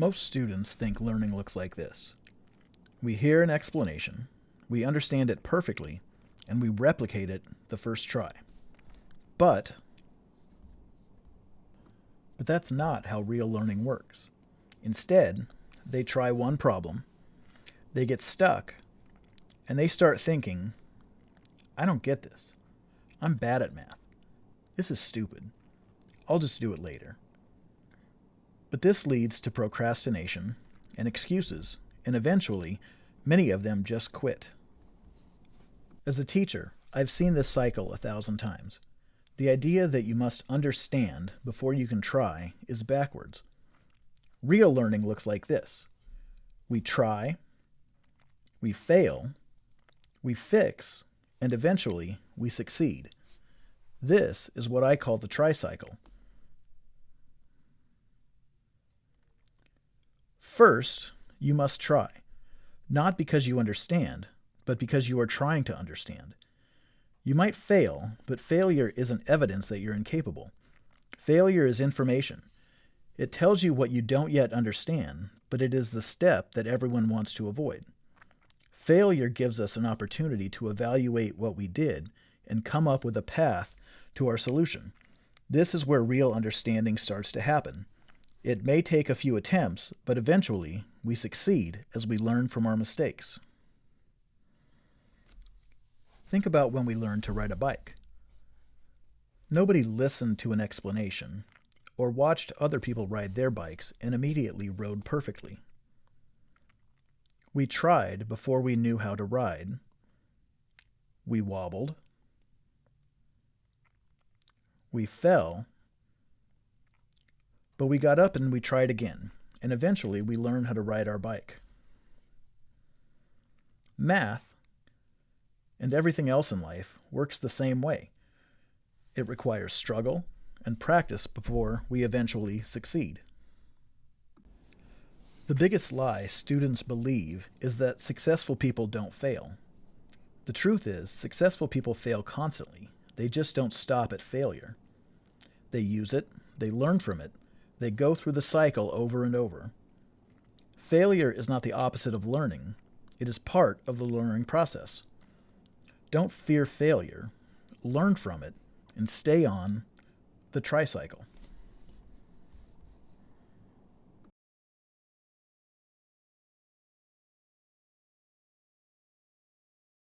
Most students think learning looks like this. We hear an explanation, we understand it perfectly, and we replicate it the first try. But that's not how real learning works. Instead, they try one problem, they get stuck, and they start thinking, I don't get this. I'm bad at math. This is stupid. I'll just do it later. But this leads to procrastination and excuses, and eventually, many of them just quit. As a teacher, I've seen this cycle 1,000 times. The idea that you must understand before you can try is backwards. Real learning looks like this. We try, we fail, we fix, and eventually we succeed. This is what I call the tricycle. First, you must try, not because you understand, but because you are trying to understand. You might fail, but failure isn't evidence that you're incapable. Failure is information. It tells you what you don't yet understand, but it is the step that everyone wants to avoid. Failure gives us an opportunity to evaluate what we did and come up with a path to our solution. This is where real understanding starts to happen. It may take a few attempts, but eventually we succeed as we learn from our mistakes. Think about when we learned to ride a bike. Nobody listened to an explanation or watched other people ride their bikes and immediately rode perfectly. We tried before we knew how to ride. We wobbled. We fell. But we got up and we tried again, and eventually we learned how to ride our bike. Math, and everything else in life, works the same way. It requires struggle and practice before we eventually succeed. The biggest lie students believe is that successful people don't fail. The truth is, successful people fail constantly. They just don't stop at failure. They use it, they learn from it, they go through the cycle over and over. Failure is not the opposite of learning. It is part of the learning process. Don't fear failure. Learn from it and stay on the tricycle.